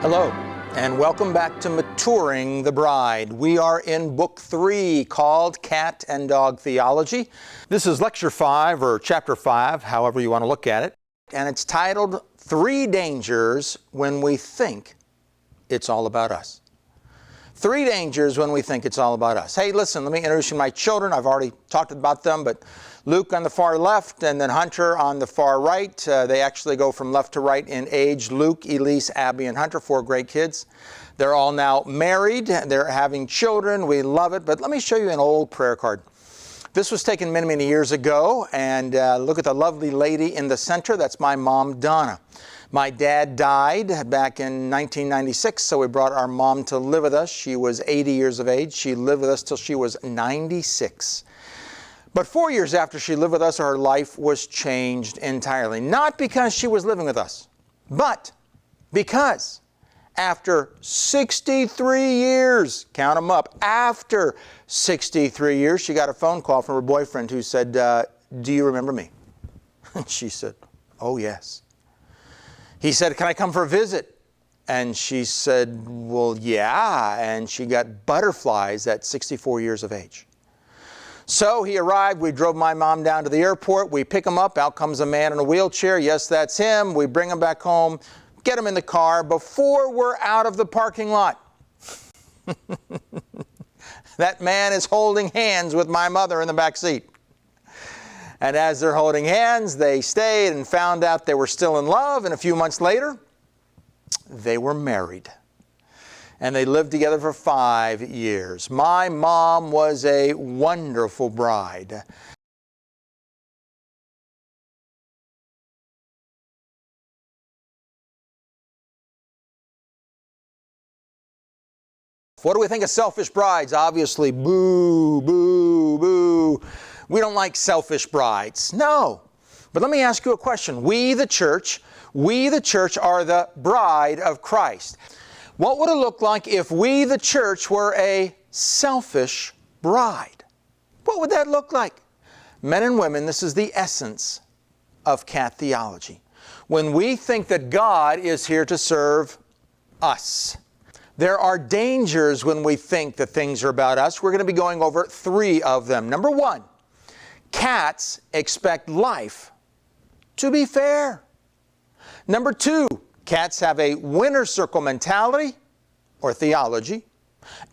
Hello, and welcome back to Maturing the Bride. We are in Book 3 called Cat and Dog Theology. This is Lecture 5 or Chapter 5, however you want to look at it. And it's titled, 3 Dangers When We Think It's All About Us. 3 dangers when we think it's all about us. Hey, listen, let me introduce you to my children. I've already talked about them, but Luke on the far left and then Hunter on the far right. They actually go from left to right in age. Luke, Elise, Abby, and Hunter, 4 great kids. They're all now married. They're having children. We love it. But let me show you an old prayer card. This was taken many, many years ago. And look at the lovely lady in the center. That's my mom, Donna. My dad died back in 1996, so we brought our mom to live with us. She was 80 years of age. She lived with us till she was 96. But 4 years after she lived with us, her life was changed entirely. Not because she was living with us, but because after 63 years, count them up, after 63 years, she got a phone call from her boyfriend who said, do you remember me? And she said, oh, yes. He said, can I come for a visit? And she said, well, yeah. And she got butterflies at 64 years of age. So he arrived. We drove my mom down to the airport. We pick him up. Out comes a man in a wheelchair. Yes, that's him. We bring him back home, get him in the car. Before we're out of the parking lot, that man is holding hands with my mother in the back seat. And as they're holding hands, they stayed and found out they were still in love. And a few months later, they were married. And they lived together for 5 years. My mom was a wonderful bride. What do we think of selfish brides? Obviously, boo, boo, boo. We don't like selfish brides. No. But let me ask you a question. We the church are the bride of Christ. What would it look like if we the church were a selfish bride? What would that look like? Men and women, this is the essence of Cat Theology. When we think that God is here to serve us. There are dangers when we think that things are about us. We're going to be going over 3 of them. Number 1, cats expect life to be fair. Number 2, cats have a winner's circle mentality or theology.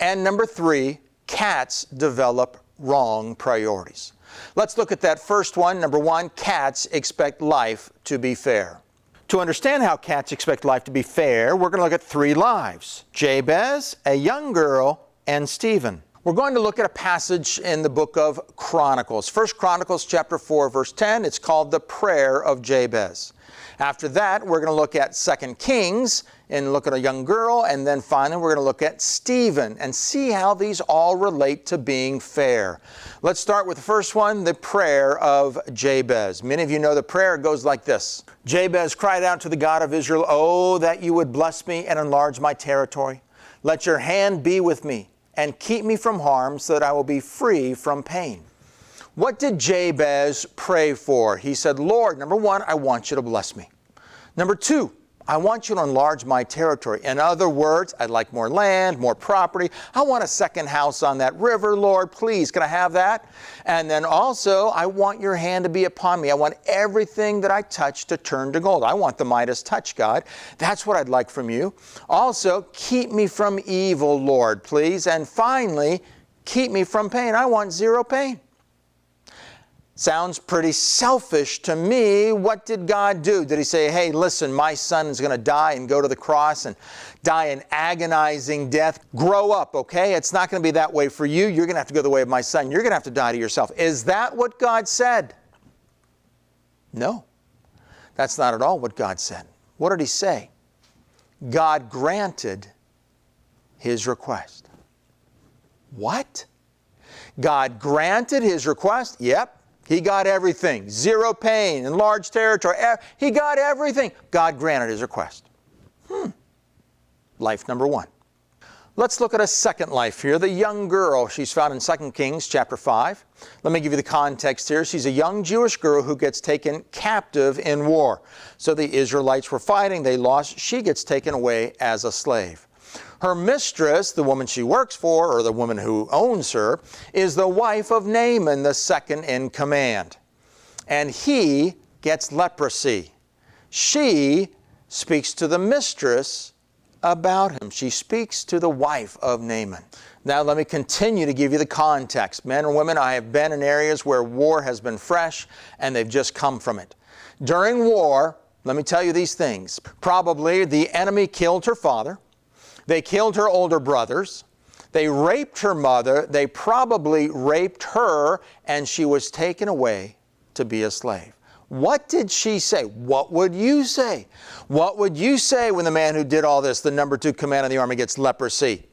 And number 3, cats develop wrong priorities. Let's look at that first one. Number 1, cats expect life to be fair. To understand how cats expect life to be fair, we're going to look at 3 lives: Jabez, a young girl, and Stephen. We're going to look at a passage in the book of Chronicles. 1 Chronicles chapter 4, verse 10. It's called the prayer of Jabez. After that, we're going to look at 2 Kings and look at a young girl. And then finally, we're going to look at Stephen and see how these all relate to being fair. Let's start with the first one, the prayer of Jabez. Many of you know the prayer goes like this. Jabez cried out to the God of Israel, "Oh, that you would bless me and enlarge my territory. Let your hand be with me and keep me from harm so that I will be free from pain." What did Jabez pray for? He said, Lord, number 1, I want you to bless me. Number 2, I want you to enlarge my territory. In other words, I'd like more land, more property. I want a second house on that river, Lord. Please, can I have that? And then also, I want your hand to be upon me. I want everything that I touch to turn to gold. I want the Midas touch, God. That's what I'd like from you. Also, keep me from evil, Lord, please. And finally, keep me from pain. I want 0 pain. Sounds pretty selfish to me. What did God do? Did he say, hey, listen, my son is going to die and go to the cross and die an agonizing death? Grow up, okay? It's not going to be that way for you. You're going to have to go the way of my son. You're going to have to die to yourself. Is that what God said? No. That's not at all what God said. What did he say? God granted his request. What? God granted his request? Yep. He got everything. 0 pain, enlarged territory. He got everything. God granted his request. Life number 1. Let's look at a second life here. The young girl, she's found in 2 Kings chapter 5. Let me give you the context here. She's a young Jewish girl who gets taken captive in war. So the Israelites were fighting, they lost, she gets taken away as a slave. Her mistress, the woman she works for, or the woman who owns her, is the wife of Naaman, the second in command. And he gets leprosy. She speaks to the mistress about him. She speaks to the wife of Naaman. Now let me continue to give you the context. Men and women, I have been in areas where war has been fresh and they've just come from it. During war, let me tell you these things. Probably the enemy killed her father. They killed her older brothers. They raped her mother. They probably raped her, and she was taken away to be a slave. What did she say? What would you say? What would you say when the man who did all this, the number 2 commander of the army, gets leprosy?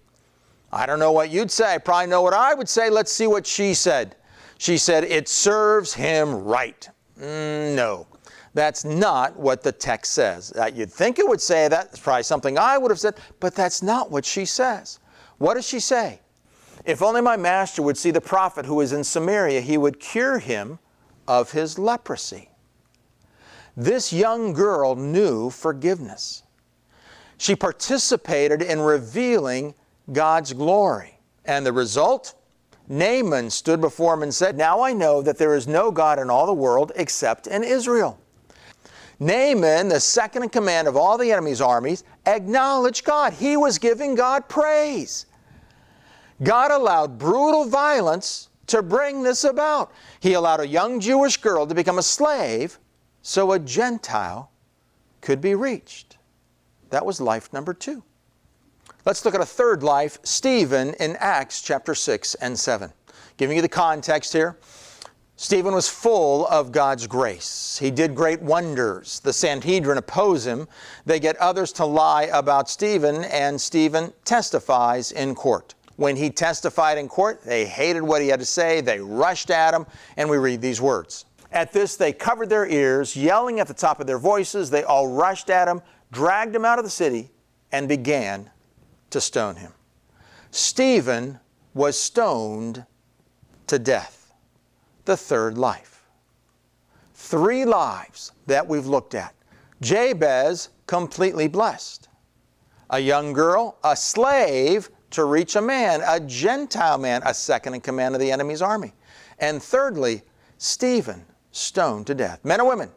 I don't know what you'd say. I probably know what I would say. Let's see what she said. She said, it serves him right. No, that's not what the text says. You'd think it would say that. It's probably something I would have said, but that's not what she says. What does she say? If only my master would see the prophet who is in Samaria, he would cure him of his leprosy. This young girl knew forgiveness. She participated in revealing God's glory. And the result? Naaman stood before him and said, now I know that there is no God in all the world except in Israel. Naaman, the second in command of all the enemy's armies, acknowledged God. He was giving God praise. God allowed brutal violence to bring this about. He allowed a young Jewish girl to become a slave so a Gentile could be reached. That was life number 2. Let's look at a third life, Stephen, in Acts chapter 6 and 7. Giving you the context here. Stephen was full of God's grace. He did great wonders. The Sanhedrin oppose him. They get others to lie about Stephen, and Stephen testifies in court. When he testified in court, they hated what he had to say. They rushed at him, and we read these words. At this, they covered their ears, yelling at the top of their voices. They all rushed at him, dragged him out of the city, and began to stone him. Stephen was stoned to death. The third life. 3 lives that we've looked at. Jabez, completely blessed. A young girl, a slave to reach a man, a Gentile man, a second in command of the enemy's army. And thirdly, Stephen, stoned to death. Men and women,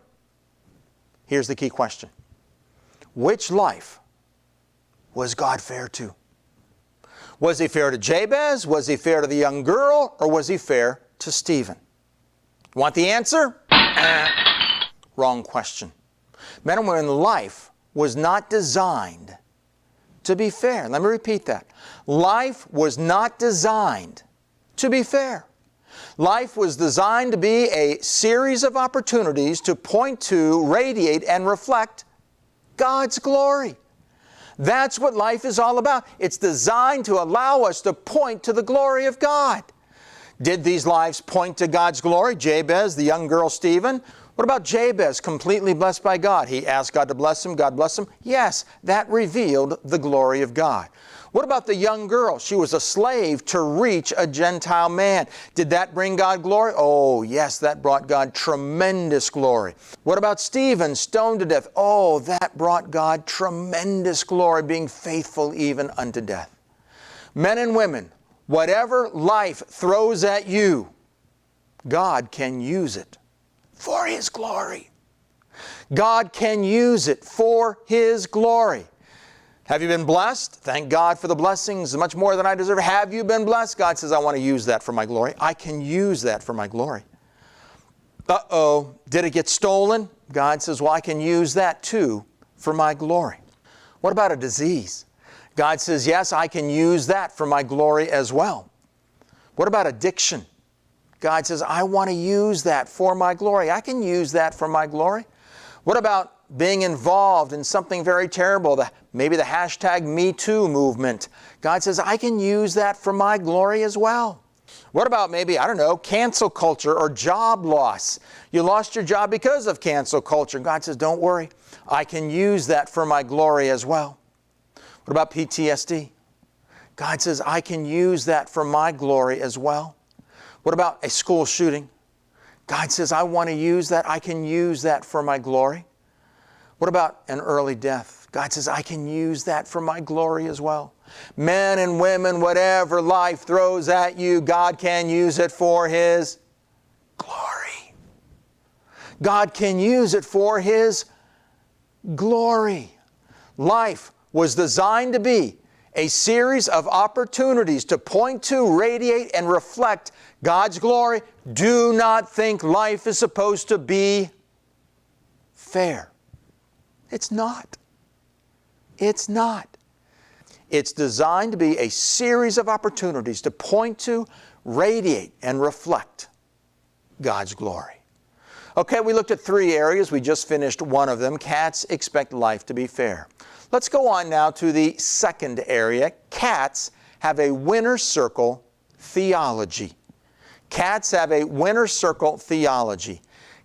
here's the key question. Which life was God fair to? Was he fair to Jabez? Was he fair to the young girl? Or was he fair to Stephen? Want the answer? Wrong question. Men and women, life was not designed to be fair. Let me repeat that. Life was not designed to be fair. Life was designed to be a series of opportunities to point to, radiate, and reflect God's glory. That's what life is all about. It's designed to allow us to point to the glory of God. Did these lives point to God's glory? Jabez, the young girl Stephen. What about Jabez, completely blessed by God? He asked God to bless him. God blessed him. Yes, that revealed the glory of God. What about the young girl? She was a slave to reach a Gentile man. Did that bring God glory? Oh, yes, that brought God tremendous glory. What about Stephen, stoned to death? Oh, that brought God tremendous glory, being faithful even unto death. Men and women, whatever life throws at you, God can use it for His glory. God can use it for His glory. Have you been blessed? Thank God for the blessings, much more than I deserve. Have you been blessed? God says, I want to use that for my glory. I can use that for my glory. Uh-oh, did it get stolen? God says, well, I can use that too for my glory. What about a disease? God says, yes, I can use that for my glory as well. What about addiction? God says, I want to use that for my glory. I can use that for my glory. What about being involved in something very terrible, maybe the hashtag #MeToo movement? God says, I can use that for my glory as well. What about maybe, I don't know, cancel culture or job loss? You lost your job because of cancel culture. God says, don't worry, I can use that for my glory as well. What about PTSD? God says, I can use that for my glory as well. What about a school shooting? God says, I want to use that. I can use that for my glory. What about an early death? God says, I can use that for my glory as well. Men and women, whatever life throws at you, God can use it for His glory. God can use it for His glory. Life was designed to be a series of opportunities to point to, radiate, and reflect God's glory. Do not think life is supposed to be fair. It's not. It's not. It's designed to be a series of opportunities to point to, radiate, and reflect God's glory. Okay, we looked at 3 areas. We just finished one of them. Cats expect life to be fair. Let's go on now to the second area. Cats have a winner's circle theology. Cats have a winner's circle theology.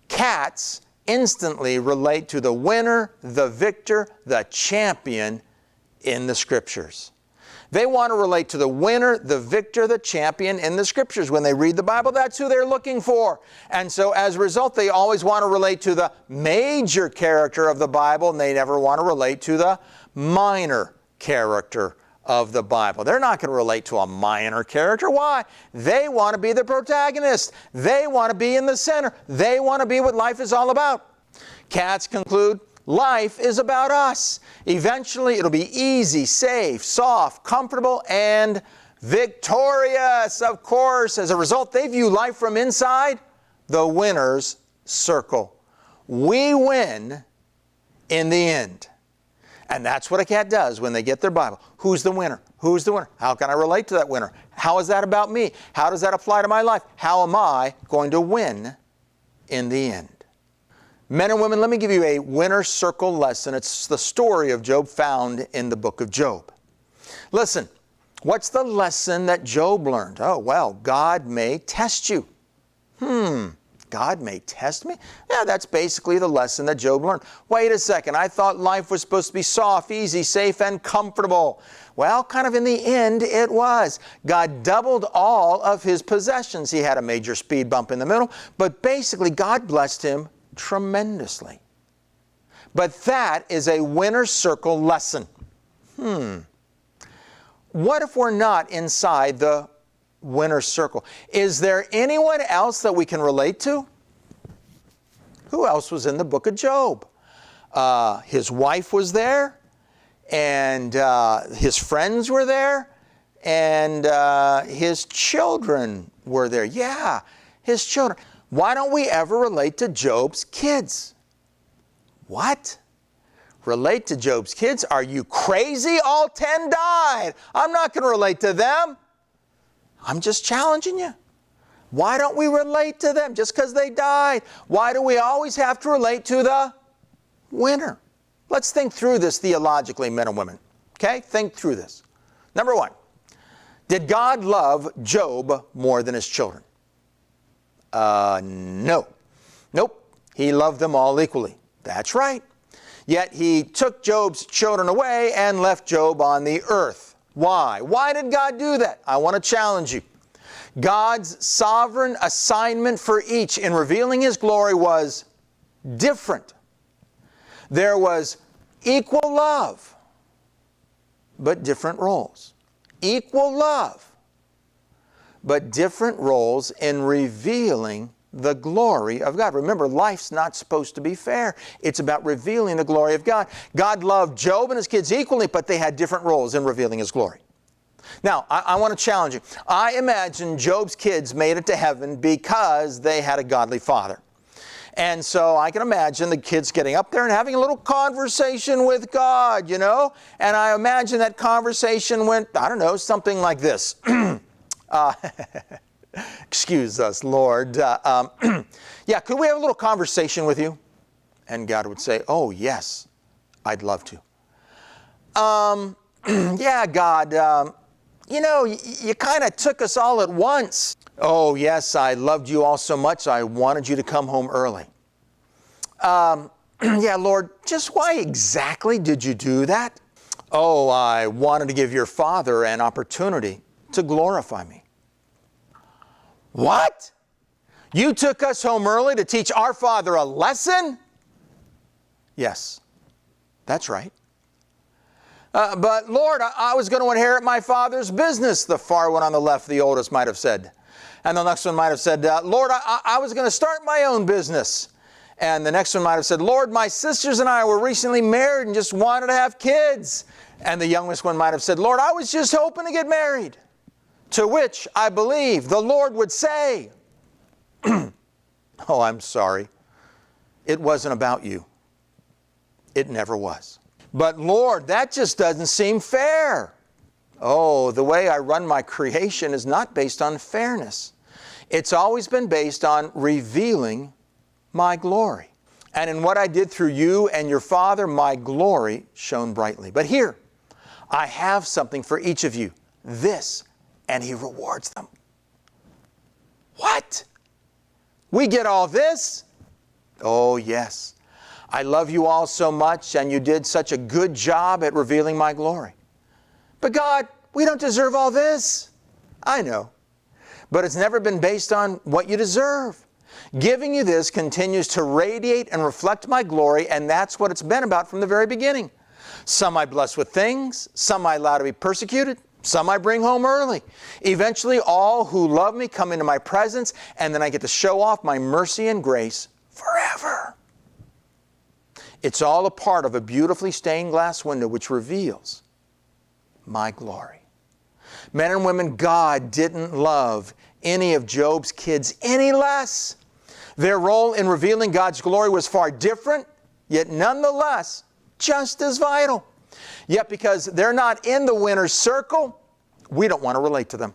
Cats instantly relate to the winner, the victor, the champion in the Scriptures. They want to relate to the winner, the victor, the champion in the Scriptures. When they read the Bible, that's who they're looking for. And so as a result, they always want to relate to the major character of the Bible, and they never want to relate to the minor character of the Bible. They're not going to relate to a minor character. Why? They want to be the protagonist. They want to be in the center. They want to be what life is all about. Cats conclude, life is about us. Eventually, it'll be easy, safe, soft, comfortable, and victorious. Of course, as a result, they view life from inside the winner's circle. We win in the end. And that's what a cat does when they get their Bible. Who's the winner? Who's the winner? How can I relate to that winner? How is that about me? How does that apply to my life? How am I going to win in the end? Men and women, let me give you a winner's circle lesson. It's the story of Job found in the book of Job. Listen, what's the lesson that Job learned? Oh, well, God may test you. God may test me? Yeah, that's basically the lesson that Job learned. Wait a second, I thought life was supposed to be soft, easy, safe, and comfortable. Well, kind of in the end, it was. God doubled all of his possessions. He had a major speed bump in the middle, but basically God blessed him tremendously. But that is a winner's circle lesson. What if we're not inside the winner's circle? Is there anyone else that we can relate to? Who else was in the book of Job? His wife was there, and his friends were there, and his children were there. Yeah, his children. Why don't we ever relate to Job's kids? What? Relate to Job's kids? Are you crazy? All 10 died. I'm not going to relate to them. I'm just challenging you. Why don't we relate to them just because they died? Why do we always have to relate to the winner? Let's think through this theologically, men and women. Okay? Think through this. Number 1, did God love Job more than his children? No. Nope. He loved them all equally. That's right. Yet he took Job's children away and left Job on the earth. Why? Why did God do that? I want to challenge you. God's sovereign assignment for each in revealing His glory was different. There was equal love, but different roles. Equal love, but different roles in revealing the glory of God. Remember, life's not supposed to be fair. It's about revealing the glory of God. God loved Job and his kids equally, but they had different roles in revealing His glory. Now, I want to challenge you. I imagine Job's kids made it to heaven because they had a godly father. And so I can imagine the kids getting up there and having a little conversation with God, you know? And I imagine that conversation went, I don't know, something like this. Excuse us, Lord. Yeah, could we have a little conversation with you? And God would say, oh, yes, I'd love to. Yeah, God, you know, you kind of took us all at once. Oh, yes, I loved you all so much, I wanted you to come home early. Yeah, Lord, just why exactly did you do that? Oh, I wanted to give your Father an opportunity to glorify me. What? You took us home early to teach our Father a lesson? Yes, that's right. But Lord, I was going to inherit my Father's business, the far one on the left, the oldest, might have said. And the next one might have said, Lord, I was going to start my own business. And the next one might have said, Lord, my sisters and I were recently married and just wanted to have kids. And the youngest one might have said, Lord, I was just hoping to get married. To which I believe the Lord would say, oh, I'm sorry. It wasn't about you. It never was. But Lord, that just doesn't seem fair. Oh, the way I run my creation is not based on fairness. It's always been based on revealing my glory. And in what I did through you and your Father, my glory shone brightly. But here, I have something for each of you. This, and He rewards them. What? We get all this? Oh, yes. I love you all so much, and you did such a good job at revealing my glory. But God, we don't deserve all this. I know. But it's never been based on what you deserve. Giving you this continues to radiate and reflect my glory, and that's what it's been about from the very beginning. Some I bless with things, some I allow to be persecuted, some I bring home early. Eventually, all who love me come into my presence, and then I get to show off my mercy and grace forever. It's all a part of a beautifully stained glass window which reveals my glory. Men and women, God didn't love any of Job's kids any less. Their role in revealing God's glory was far different, yet nonetheless just as vital. Yet because they're not in the winner's circle, we don't want to relate to them.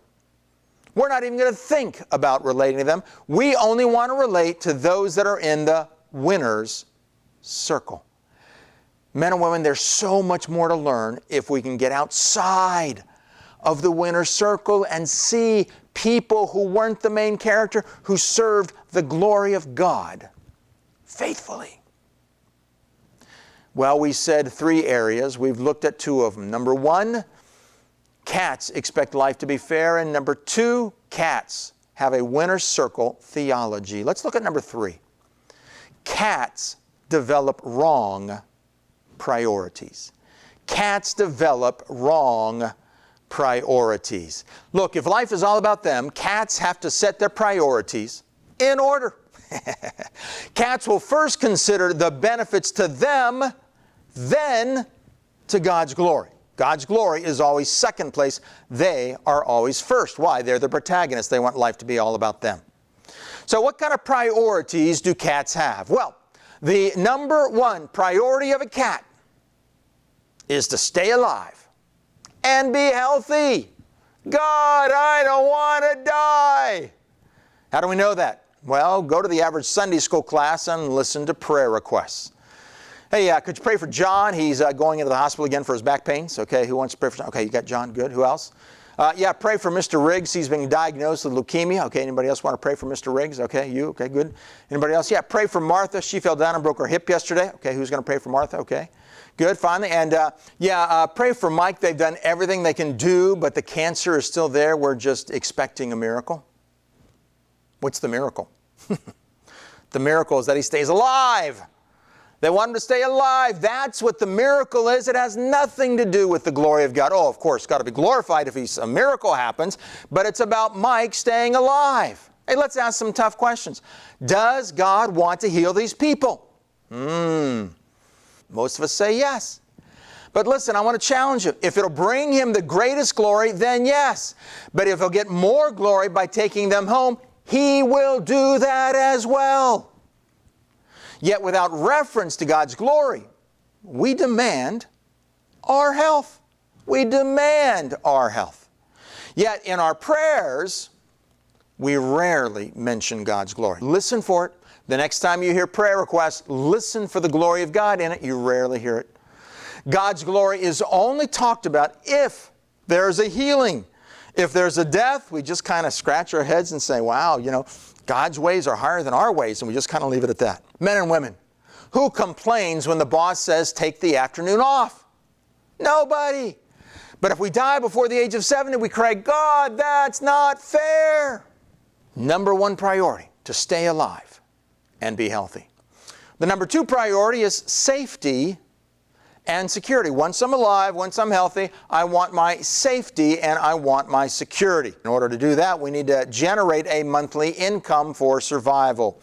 We're not even going to think about relating to them. We only want to relate to those that are in the winner's circle. Men and women, there's so much more to learn if we can get outside of the winner's circle and see people who weren't the main character, who served the glory of God faithfully. Well, we said 3 areas. We've looked at 2 of them. Number 1, cats expect life to be fair. And number 2, cats have a winner's circle theology. Let's look at number 3. Cats develop wrong priorities. Cats develop wrong priorities. Look, if life is all about them, cats have to set their priorities in order. Cats will first consider the benefits to them, then to God's glory. God's glory is always second place. They are always first. Why? They're the protagonists. They want life to be all about them. So what kind of priorities do cats have? Well, the number 1 priority of a cat is to stay alive and be healthy. God, I don't want to die. How do we know that? Well, go to the average Sunday school class and listen to prayer requests. Hey, could you pray for John? He's going into the hospital again for his back pains. Okay, who wants to pray for John? Okay, you got John. Good. Who else? Yeah, pray for Mr. Riggs. He's been diagnosed with leukemia. Okay, anybody else want to pray for Mr. Riggs? Okay, you. Okay, good. Anybody else? Yeah, pray for Martha. She fell down and broke her hip yesterday. Okay, who's going to pray for Martha? Okay, good. Finally. And pray for Mike. They've done everything they can do, but the cancer is still there. We're just expecting a miracle. What's the miracle? The miracle is that he stays alive. They want him to stay alive. That's what the miracle is. It has nothing to do with the glory of God. Oh, of course, got to be glorified if a miracle happens, but it's about Mike staying alive. Hey, let's ask some tough questions. Does God want to heal these people? Most of us say yes. But listen, I want to challenge you. If it'll bring Him the greatest glory, then yes. But if He'll get more glory by taking them home, He will do that as well. Yet without reference to God's glory, we demand our health. We demand our health. Yet in our prayers, we rarely mention God's glory. Listen for it. The next time you hear prayer requests, listen for the glory of God in it. You rarely hear it. God's glory is only talked about if there's a healing. If there's a death, we just kind of scratch our heads and say, wow, God's ways are higher than our ways, and we just kind of leave it at that. Men and women, who complains when the boss says take the afternoon off? Nobody. But if we die before the age of 70, we cry, God, that's not fair. Number one priority, to stay alive and be healthy. The number two priority is safety and security. Once I'm alive, once I'm healthy, I want my safety and I want my security. In order to do that, we need to generate a monthly income for survival.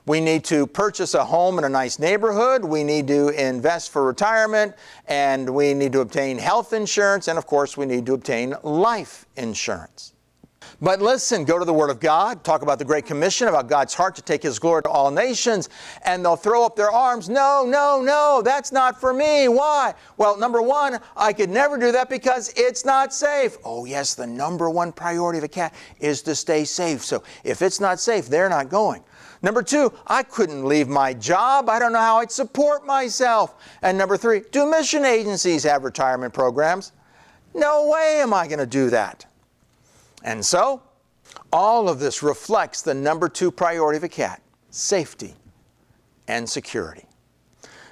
We need to purchase a home in a nice neighborhood. We need to invest for retirement, and we need to obtain health insurance, and of course, we need to obtain life insurance. But listen, go to the Word of God, talk about the Great Commission, about God's heart to take His glory to all nations, and they'll throw up their arms. No, that's not for me. Why? Well, number one, I could never do that because it's not safe. Oh yes, the number one priority of a cat is to stay safe. So if it's not safe, they're not going. Number two, I couldn't leave my job. I don't know how I'd support myself. And number three, do mission agencies have retirement programs? No way am I going to do that. And so, all of this reflects the number two priority of a cat, safety and security.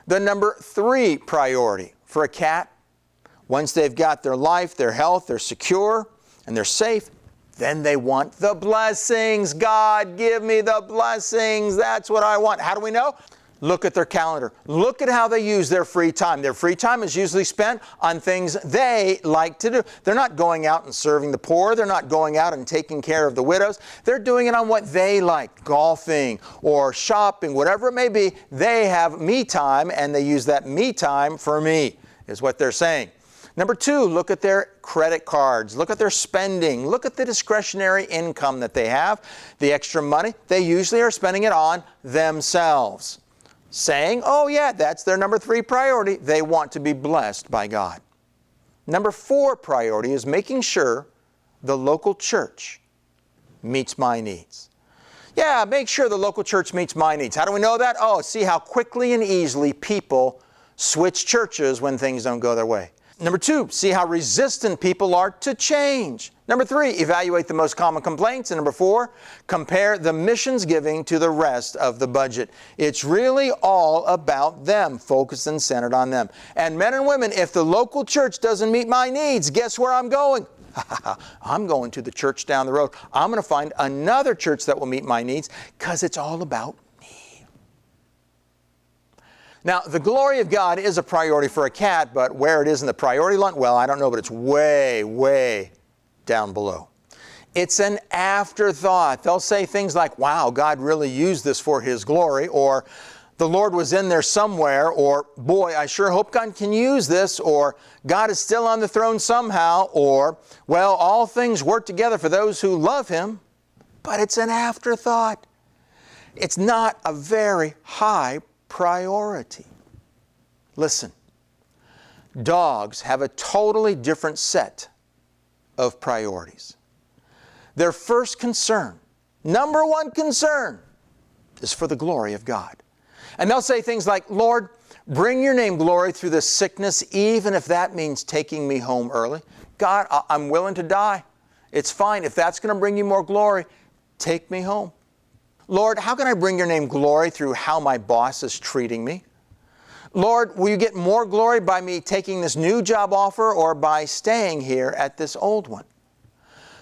The number three priority for a cat, once they've got their life, their health, they're secure, and they're safe, then they want the blessings. God, give me the blessings. That's what I want. How do we know? Look at their calendar. Look at how they use their free time. Their free time is usually spent on things they like to do. They're not going out and serving the poor. They're not going out and taking care of the widows. They're doing it on what they like, golfing or shopping, whatever it may be. They have me time, and they use that me time for me, is what they're saying. Number two, look at their credit cards. Look at their spending. Look at the discretionary income that they have. The extra money, they usually are spending it on themselves. Saying, oh yeah, that's their number three priority. They want to be blessed by God. Number four priority is making sure the local church meets my needs. Yeah, make sure the local church meets my needs. How do we know that? Oh, see how quickly and easily people switch churches when things don't go their way. Number two, see how resistant people are to change. Number three, evaluate the most common complaints. And number four, compare the missions giving to the rest of the budget. It's really all about them, focused and centered on them. And men and women, if the local church doesn't meet my needs, guess where I'm going? I'm going to the church down the road. I'm going to find another church that will meet my needs because it's all about me. Now, the glory of God is a priority for a cat, but where it is in the priority line, well, I don't know, but it's way down below. It's an afterthought. They'll say things like, wow, God really used this for His glory, or the Lord was in there somewhere, or boy, I sure hope God can use this, or God is still on the throne somehow, or, well, all things work together for those who love Him, but it's an afterthought. It's not a very high priority. Listen, dogs have a totally different set of priorities. Their first concern, number one concern, is for the glory of God. And they'll say things like, Lord, bring your name glory through this sickness, even if that means taking me home early. God, I'm willing to die. It's fine. If that's going to bring you more glory, take me home. Lord, how can I bring your name glory through how my boss is treating me? Lord, will you get more glory by me taking this new job offer or by staying here at this old one?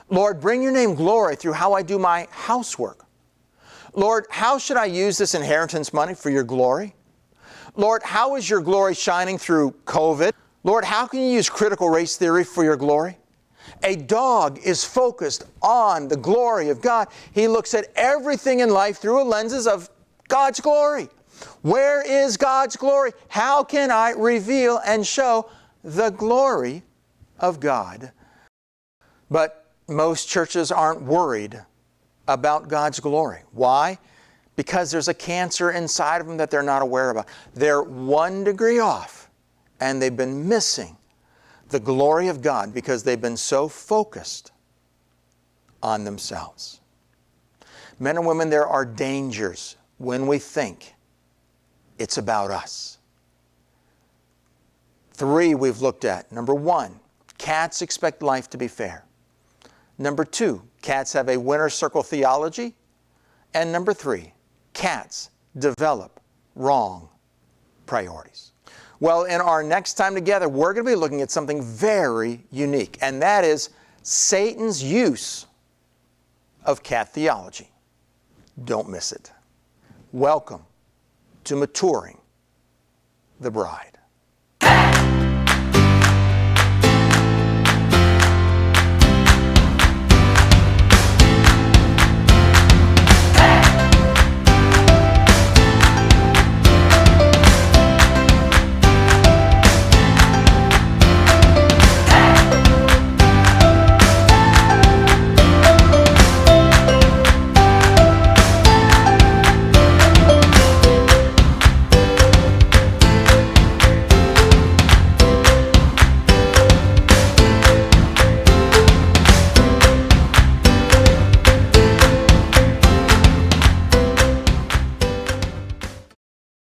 Lord, bring your name glory through how I do my housework. Lord, how should I use this inheritance money for your glory? Lord, how is your glory shining through COVID? Lord, how can you use critical race theory for your glory? A dog is focused on the glory of God. He looks at everything in life through a lenses of God's glory. Where is God's glory? How can I reveal and show the glory of God? But most churches aren't worried about God's glory. Why? Because there's a cancer inside of them that they're not aware about. They're 1 degree off, and they've been missing the glory of God because they've been so focused on themselves. Men and women, there are dangers when we think it's about us. 3 we've looked at. Number 1, cats expect life to be fair. Number 2, cats have a winner's circle theology. And number 3, cats develop wrong priorities. Well, in our next time together, we're going to be looking at something very unique, and that is Satan's use of cat theology. Don't miss it. Welcome to Maturing the Bride.